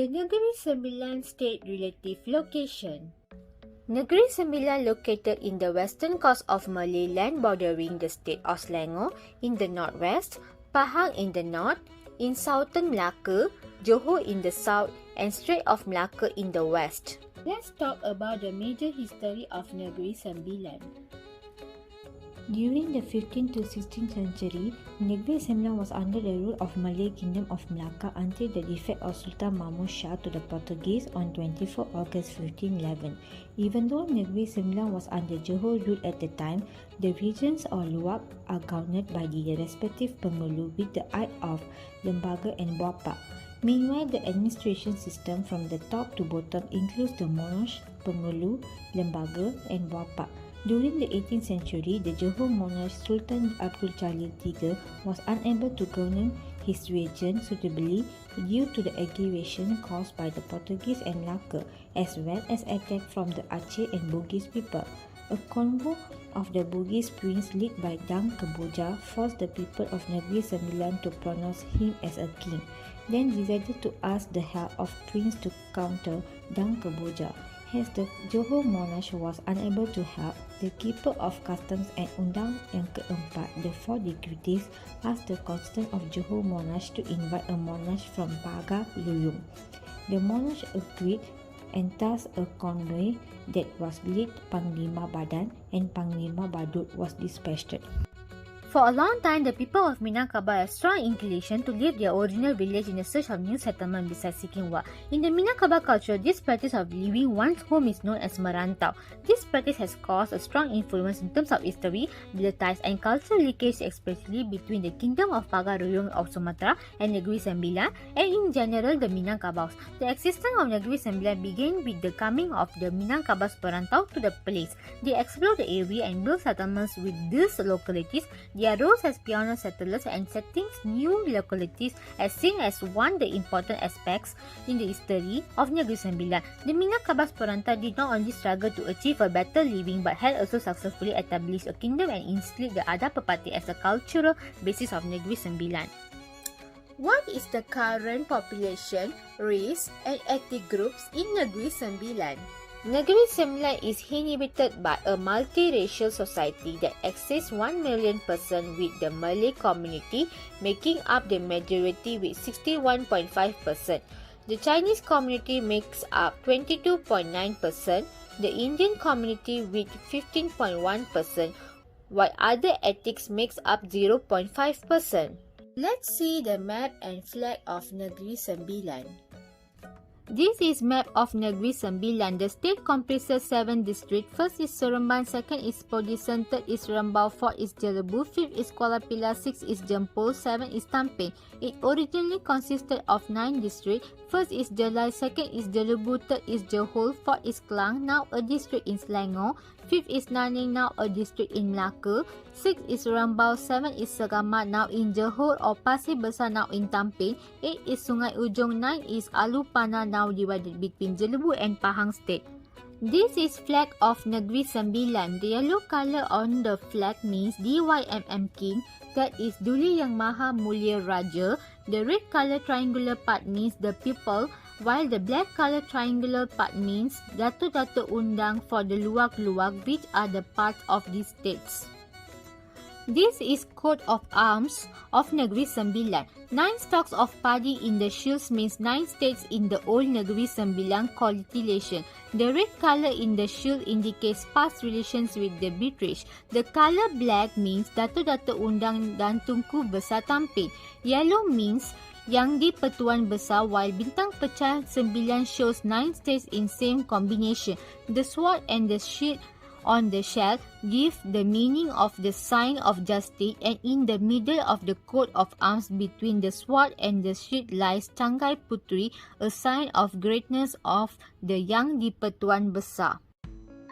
The Negeri Sembilan state relative location. Negeri Sembilan located in the western coast of Malay land bordering the state of Selangor in the northwest, Pahang in the north, in southern Melaka, Johor in the south and Strait of Malacca in the west. Let's talk about the major history of Negeri Sembilan. During the 15th to 16th century, Negeri Sembilan was under the rule of Malay Kingdom of Melaka until the defeat of Sultan Mahmud Shah to the Portuguese on 24 August 1511. Even though Negeri Sembilan was under Johor rule at the time, the regions or luwak are governed by the respective pengulu with the aid of lembaga and buapa. Meanwhile, the administration system from the top to bottom includes the monarch, pengulu, lembaga and buapa. During the 18th century, the Johor monarch Sultan Abdul Jalil III was unable to govern his region suitably due to the aggravation caused by the Portuguese and Malacca, as well as attack from the Aceh and Bugis people. A convoy of the Bugis prince led by Dang Kemboja forced the people of Negeri Sembilan to pronounce him as a king, then decided to ask the help of prince to counter Dang Kemboja. As the Johor monarch was unable to help, the keeper of customs and undang yang keempat, the four deputies, asked the constant of Johor monarch to invite a monarch from Pagar Luyung. The monarch agreed and thus a convoy that was led Panglima Badan and Panglima Badut was dispatched. For a long time, the people of Minangkabau had strong inclination to leave their original village in the search of new settlement besides seeking work. In the Minangkabau culture, this practice of leaving one's home is known as merantau. This practice has caused a strong influence in terms of history, ties and cultural linkage, especially between the Kingdom of Pagar Ruyung of Sumatra and Negeri Sembilan, and in general the Minangkabaus. The existence of Negeri Sembilan began with the coming of the Minangkabaus perantau to the place. They explored the area and built settlements with these localities. Their roles as pioneer settlers and setting new localities as seen as one of the important aspects in the history of Negeri Sembilan. The Minangkabaus perantau did not only struggle to achieve a better living but had also successfully established a kingdom and instilled the Adat Pepatih as a cultural basis of Negeri Sembilan. What is the current population, race and ethnic groups in Negeri Sembilan? Negeri Sembilan is inhabited by a multiracial society that exceeds 1 million persons, with the Malay community making up the majority with 61.5%. The Chinese community makes up 22.9%, the Indian community with 15.1%, while other ethnics makes up 0.5%. Let's see the map and flag of Negeri Sembilan. This is map of Negeri Sembilan. The state comprises 7 districts. First is Seremban, second is Podisen, third is Rembau, fourth is Jelebu, fifth is Kuala Pilar, sixth is Jempol, 7 is Tampin. It originally consisted of 9 districts. First is Jelai, second is Jelebu, third is Johor, fourth is Klang, now a district in Selangor, fifth is Naning, now a district in Melaka, sixth is Rembau, 7 is Seramat, now in Johor or Pasir Besar, now in Tampin, 8 is Sungai Ujong, 9 is Alupana, now divided between Jelebu and Pahang state. This is flag of Negeri Sembilan. The yellow color on the flag means DYMM King, that is Duli Yang Maha Mulia Raja. The red color triangular part means the people, while the black color triangular part means Datuk-Datuk Undang for the luwak-luwak, which are the parts of these states. This is coat of arms of Negeri Sembilan. 9 stalks of padi in the shields means 9 states in the old Negeri Sembilan colonization. The red color in the shield indicates past relations with the British. The color black means Datuk-Datuk Undang dan Tunku Besar Tampin. Yellow means Yang di-Pertuan Besar, while bintang pecah 9 shows 9 states in same combination. The sword and the shield on the shell give the meaning of the sign of justice, and in the middle of the coat of arms between the sword and the shield lies Tanggai Putri, a sign of greatness of the Yang di-Pertuan Besar.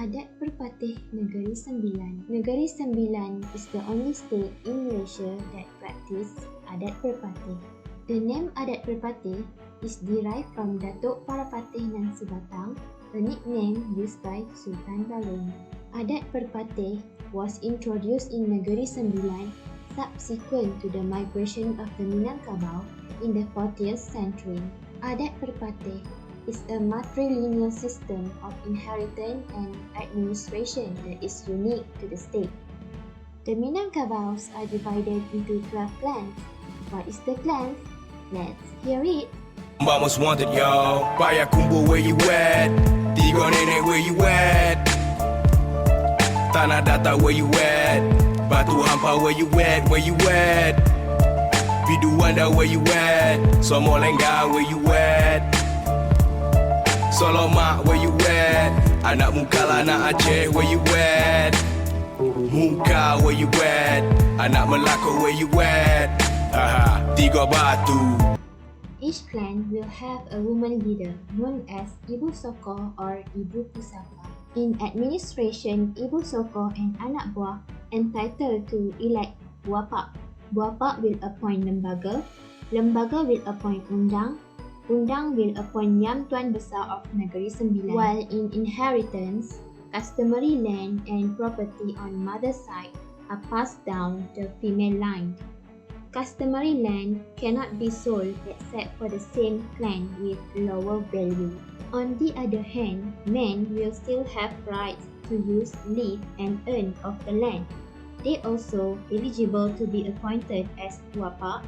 Adat Perpatih Negeri Sembilan. Negeri Sembilan is the only state in Malaysia that practice Adat Perpatih. The name Adat Perpatih is derived from Datuk Parapatih Nan Sebatang, a nickname used by Sultan Balun. Adat Perpatih was introduced in Negeri Sembilan subsequent to the migration of the Minangkabau in the 40th century. Adat perpatih is a matrilineal system of inheritance and administration that is unique to the state. The Minangkabaus are divided into 12 clans. What is the clans? Let's hear it. Mama's wanted, yo. Payakumbu, where you at? Tigo Nenek, where you at? Tanah Data, where you at? Batu Hampa, where you at? Where you at? Bidu Wanda, where you at? Somolengga, where you at? Soloma, where you at? Anak Mungkal, anak Aceh, where you at? Muka, where you at? Anak Melaka, where you at? Haha, Tiga Batu. Each clan will have a woman leader known as Ibu Soko or Ibu Pusaka. In administration, Ibu Soko and anak buah entitled to elect Buapak. Buapak will appoint lembaga. Lembaga will appoint undang. Undang will appoint Yang Tuan Besar of Negeri Sembilan. While in inheritance, customary land and property on mother's side are passed down the female line. Customary land cannot be sold except for the same clan with lower value. On the other hand, men will still have rights to use, live and earn of the land. They also eligible to be appointed as Wapak,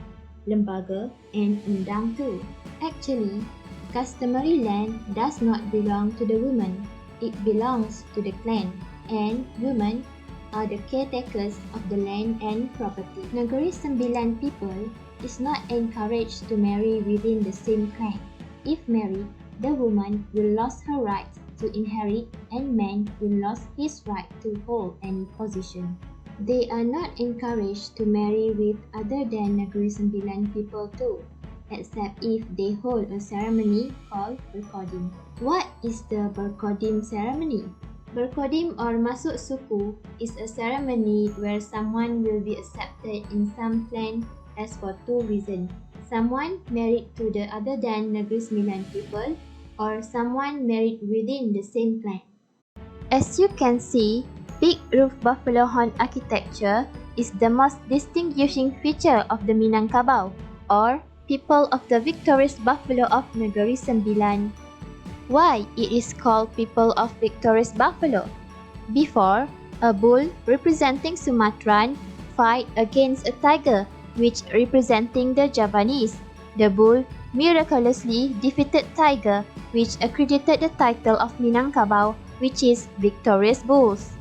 Lembaga and Undang too. Actually, customary land does not belong to the woman. It belongs to the clan, and women are the caretakers of the land and property. Negeri Sembilan people is not encouraged to marry within the same clan. If married, the woman will lose her right to inherit and man will lose his right to hold any position. They are not encouraged to marry with other than Negeri Sembilan people too, except if they hold a ceremony called Berkodim. What is the Berkodim ceremony? Berkodim or Masuk Suku is a ceremony where someone will be accepted in some clan as for two reasons. Someone married to the other than Negeri Sembilan people or someone married within the same clan. As you can see, big roof buffalo horn architecture is the most distinguishing feature of the Minangkabau or people of the victorious buffalo of Negeri Sembilan. Why it is called people of victorious buffalo? Before, a bull representing Sumatran fight against a tiger which representing the Javanese. The bull miraculously defeated tiger which accredited the title of Minangkabau which is victorious bulls.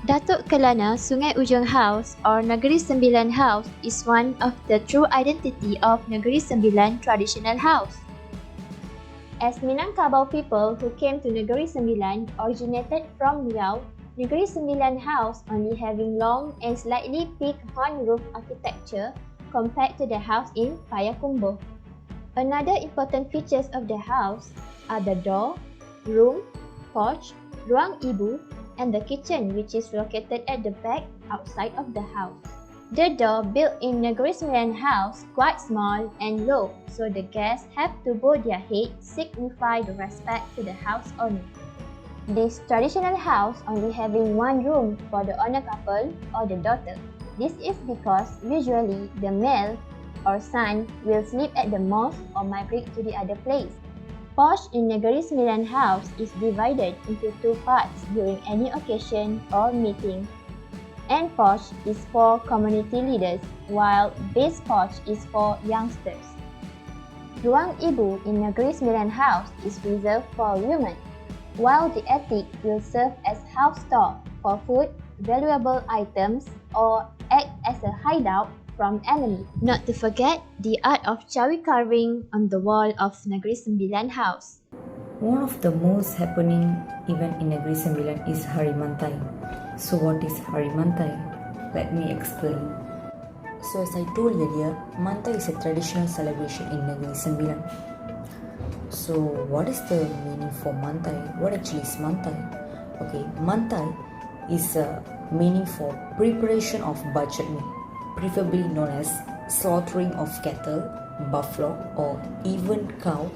Datuk Kelana Sungai Ujung House or Negeri Sembilan House is one of the true identity of Negeri Sembilan traditional house. As Minangkabau people who came to Negeri Sembilan originated from Riau, Negeri Sembilan house only having long and slightly peaked horn roof architecture compared to the house in Payakumbuh. Another important features of the house are the door, room, porch, ruang ibu, and the kitchen which is located at the back outside of the house. The door built in Negeri Sembilan house quite small and low, so the guests have to bow their head signify the respect to the house owner. This traditional house only having one room for the owner couple or the daughter. This is because usually the male or son will sleep at the mosque or migrate to the other place. Porch in Negeri Sembilan house is divided into two parts during any occasion or meeting. And porch is for community leaders, while base porch is for youngsters. Ruang Ibu in Negeri Sembilan house is reserved for women, while the attic will serve as house store for food, valuable items, or act as a hideout from enemy. Not to forget the art of chawi carving on the wall of Negeri Sembilan house. One of the most happening event in Negeri Sembilan is Hari Mantai. So what is Hari Mantai? Let me explain. So as I told earlier, Mantai is a traditional celebration in Negeri Sembilan. So what is the meaning for Mantai? What actually is Mantai? Okay, Mantai is a meaning for preparation of budget meal, preferably known as slaughtering of cattle, buffalo or even cow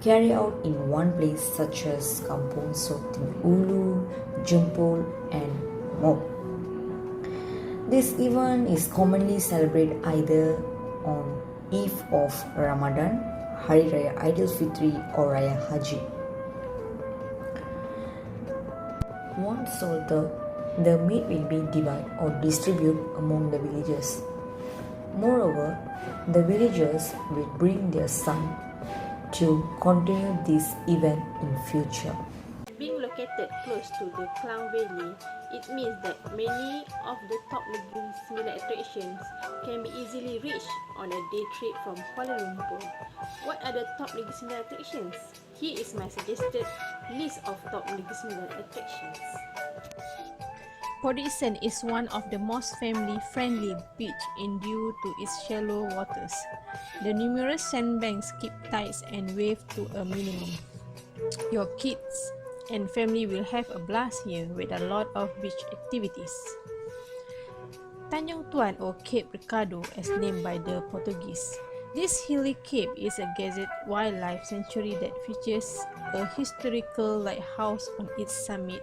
carry out in one place such as Kampung Soting Ulu, Jumpul and more. This event is commonly celebrated either on Eve of Ramadan, Hari Raya Aidilfitri or Raya Haji. Once sold, the meat will be divided or distributed among the villagers. Moreover, the villagers will bring their son to continue this event in future. Being located close to the Klang Valley, it means that many of the top Negeri Sembilan attractions can be easily reached on a day trip from Kuala Lumpur. What are the top Negeri Sembilan attractions? Here is my suggested list of top Negeri Sembilan attractions. Port Dickson is one of the most family-friendly beach in due to its shallow waters. The numerous sandbanks keep tides and wave to a minimum. Your kids and family will have a blast here with a lot of beach activities. Tanjung Tuan or Cape Ricardo, as named by the Portuguese. This hilly cape is a gazetted wildlife sanctuary that features a historical lighthouse on its summit,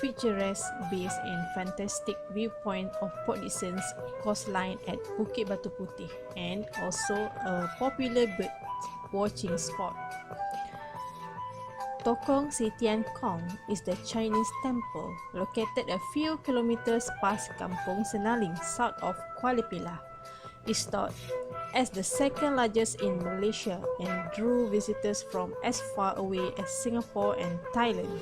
picturesque base and fantastic viewpoint of Port Dickson's coastline at Bukit Batu Putih, and also a popular bird watching spot. Tokong Setian Kong is the Chinese temple located a few kilometers past Kampong Senaling, south of Kuala Pilah. It's thought as the second largest in Malaysia and drew visitors from as far away as Singapore and Thailand.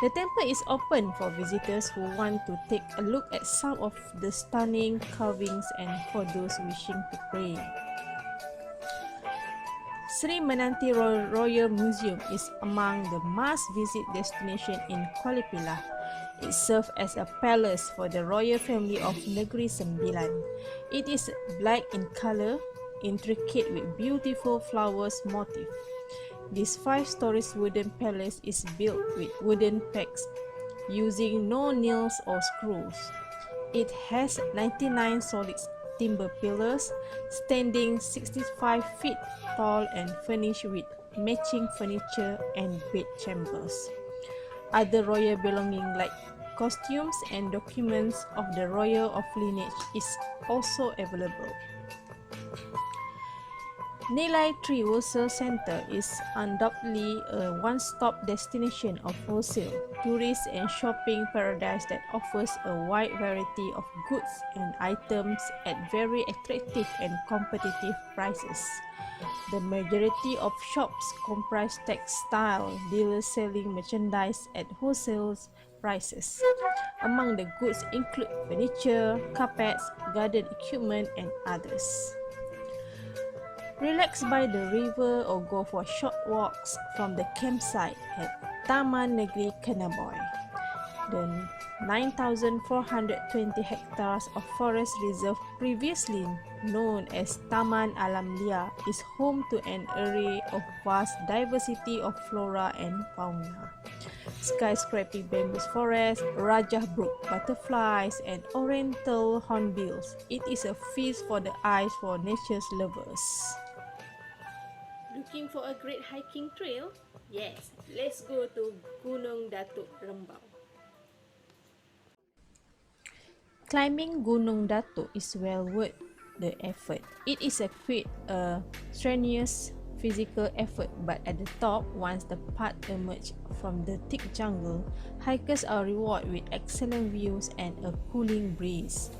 The temple is open for visitors who want to take a look at some of the stunning carvings and for those wishing to pray. Sri Menanti Royal Museum is among the must-visit destinations in Kuala Pilah. It serves as a palace for the royal family of Negeri Sembilan. It is black in color, intricate with beautiful flowers motif. This 5-story wooden palace is built with wooden pegs, using no nails or screws. It has 99 solid timber pillars, standing 65 feet tall and furnished with matching furniture and bed chambers. Other royal belongings like costumes and documents of the royal of lineage is also available. Nilai Tree Wholesale Centre is undoubtedly a one-stop destination of wholesale, tourist and shopping paradise that offers a wide variety of goods and items at very attractive and competitive prices. The majority of shops comprise textile dealers selling merchandise at wholesale prices. Among the goods include furniture, carpets, garden equipment, and others. Relax by the river or go for short walks from the campsite at Taman Negeri Kenaboy. The 9,420 hectares of forest reserve previously known as Taman Alam Liar is home to an array of vast diversity of flora and fauna. Skyscraping bamboo forest, Rajah Brook butterflies, and oriental hornbills. It is a feast for the eyes for nature's lovers. Looking for a great hiking trail? Yes, let's go to Gunung Datuk Rembau. Climbing Gunung Datuk is well worth the effort. It is quite a strenuous physical effort, but at the top, once the path emerges from the thick jungle, hikers are rewarded with excellent views and a cooling breeze.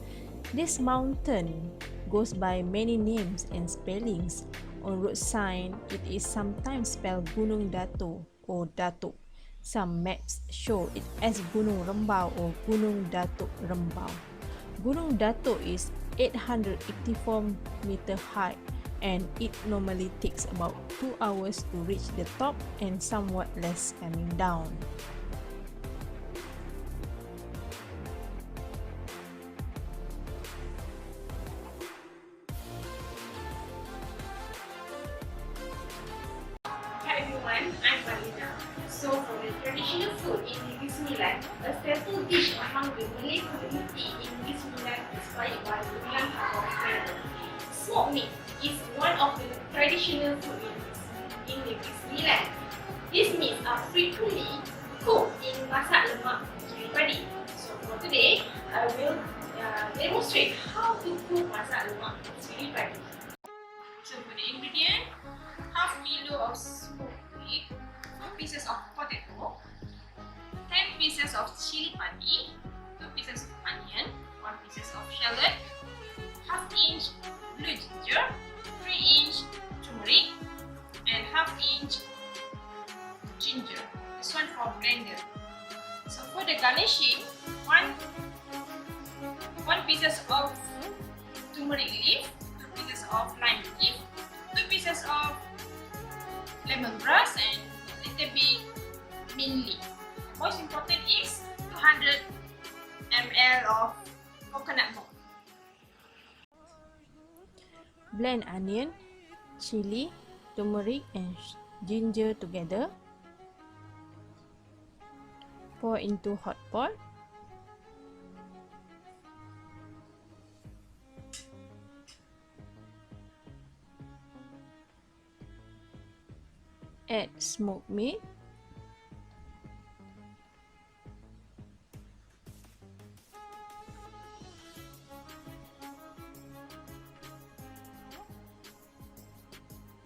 This mountain goes by many names and spellings. On road sign, it is sometimes spelled Gunung Datuk or Datuk. Some maps show it as Gunung Rembau or Gunung Datuk Rembau. Gunung Datuk is 884 meter high and it normally takes about 2 hours to reach the top and somewhat less coming down. Hi everyone, I'm Valina. So for the traditional food in Negeri Sembilan, a staple dish among the Malay community in Negeri Sembilan is inspired by the Minangkabau island. Smoked meat is one of the traditional food meals in Negeri Sembilan. These meats are frequently cooked in masak lemak cili padi. So for today, I will demonstrate how to cook masak lemak cili padi. So for the ingredient, pieces of chili padi, 2 pieces of onion, 1 pieces of shallot, ½ inch blue ginger, 3 inch turmeric, and ½ inch ginger. This one for blender. So for the garnishing, 1 pieces of turmeric leaf, 2 pieces of lime leaf, 2 pieces of lemongrass, and a little bit mint leaf. Most important is 200 ml of coconut milk. Blend onion, chili, turmeric and ginger together. Pour into hot pot. Add smoked meat.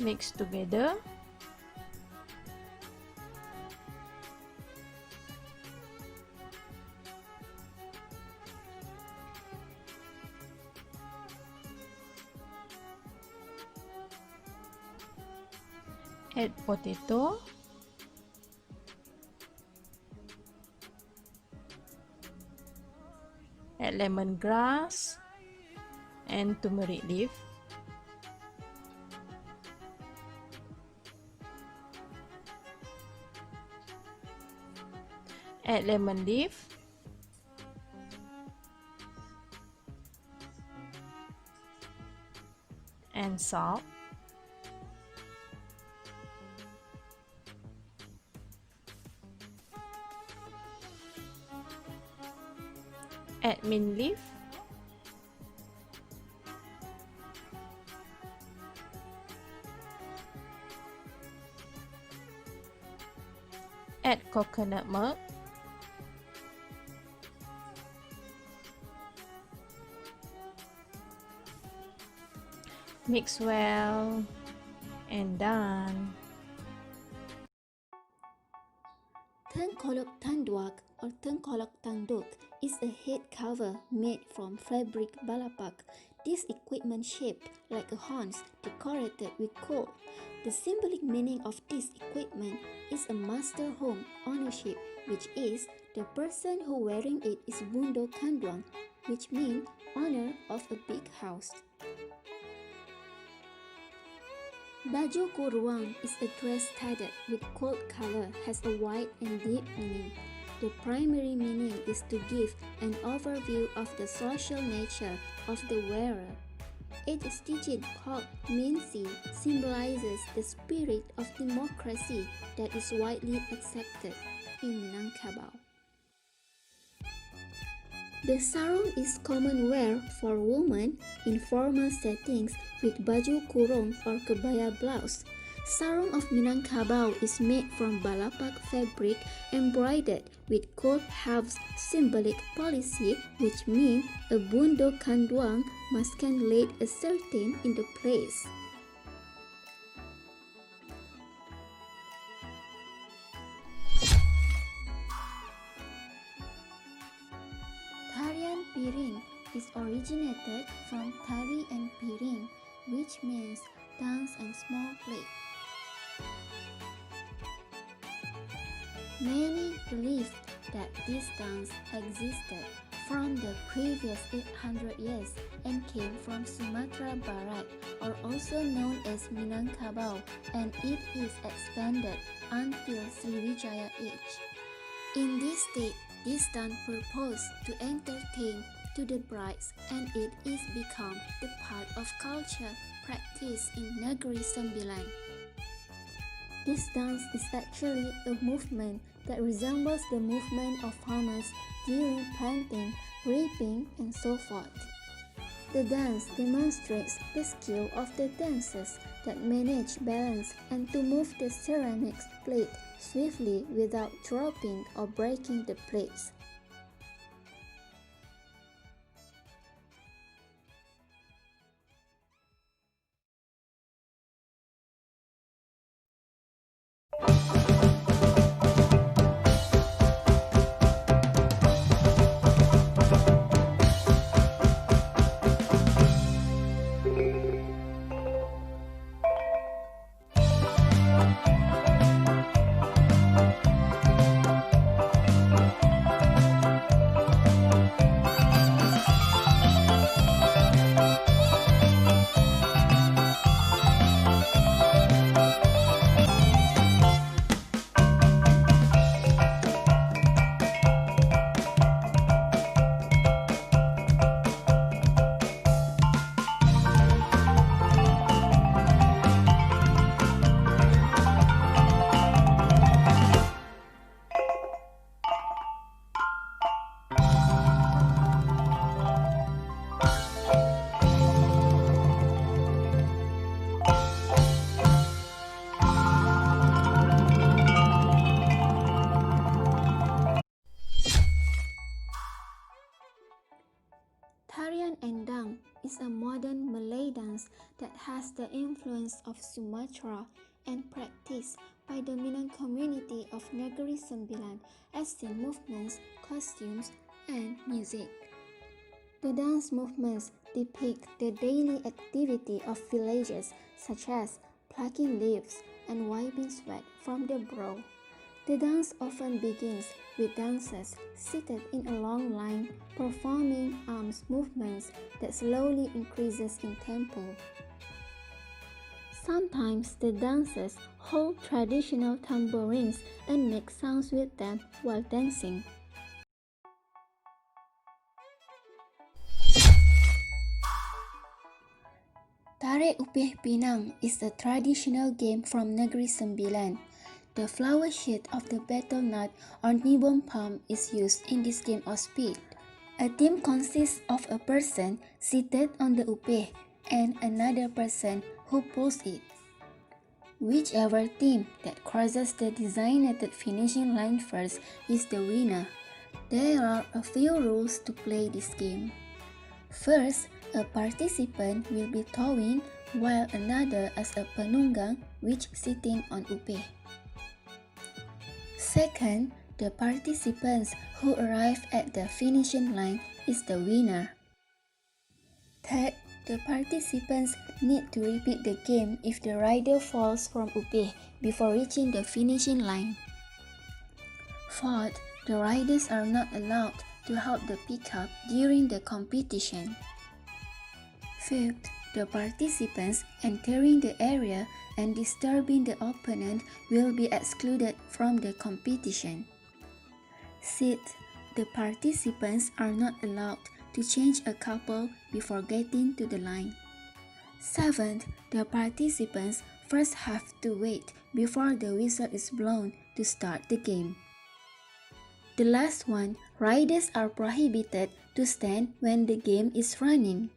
Mix together. Add potato. Add lemongrass and turmeric leaf. Add lemon leaf. And salt. Add mint leaf. Add coconut milk. Mix well and done. Tengkolok tanduak or tengkolok tanduk is a head cover made from fabric balapak. This equipment shaped like a horns decorated with gold. The symbolic meaning of this equipment is a master home ownership, which is the person who wearing it is bundo kanduang, which means owner of a big house. Baju kurung is a dress studded with gold color, has a wide and deep meaning. The primary meaning is to give an overview of the social nature of the wearer. Its digit called Minsi symbolizes the spirit of democracy that is widely accepted in Minangkabau. The sarung is common wear for women in formal settings with baju kurung or kebaya blouse. Sarung of Minangkabau is made from balapak fabric embroidered with gold halves, symbolic policy, which means a bundo kanduang must can laid a certain in the place. Tarian piring is originated from tari and piring, which means dance and small plate. Many believe that this dance existed from the previous 800 years and came from Sumatra Barat, or also known as Minangkabau, and it is expanded until Sriwijaya age. In this state, this dance purpose to entertain to the brides, and it is become the part of culture practiced in Negeri Sembilan. This dance is actually a movement that resembles the movement of farmers during planting, reaping, and so forth. The dance demonstrates the skill of the dancers that manage balance and to move the ceramics plate swiftly without dropping or breaking the plates. Endang is a modern Malay dance that has the influence of Sumatra and practiced by the Minang community of Negeri Sembilan as in movements, costumes, and music. The dance movements depict the daily activity of villagers such as plucking leaves and wiping sweat from the brow. The dance often begins with dancers seated in a long line performing arms movements that slowly increases in tempo. Sometimes the dancers hold traditional tambourines and make sounds with them while dancing. Tarik Upih Pinang is a traditional game from Negeri Sembilan. The flower sheath of the betel nut or nibong palm is used in this game of speed. A team consists of a person seated on the upih and another person who pulls it. Whichever team that crosses the designated finishing line first is the winner. There are a few rules to play this game. First, a participant will be towing while another as a penunggang which sitting on upih. Second, the participants who arrive at the finishing line is the winner. Third, the participants need to repeat the game if the rider falls from upih before reaching the finishing line. Fourth, the riders are not allowed to help the pickup during the competition. Fifth, the participants entering the area and disturbing the opponent will be excluded from the competition. Sixth, the participants are not allowed to change a couple before getting to the line. Seventh, the participants first have to wait before the whistle is blown to start the game. The last one, riders are prohibited to stand when the game is running.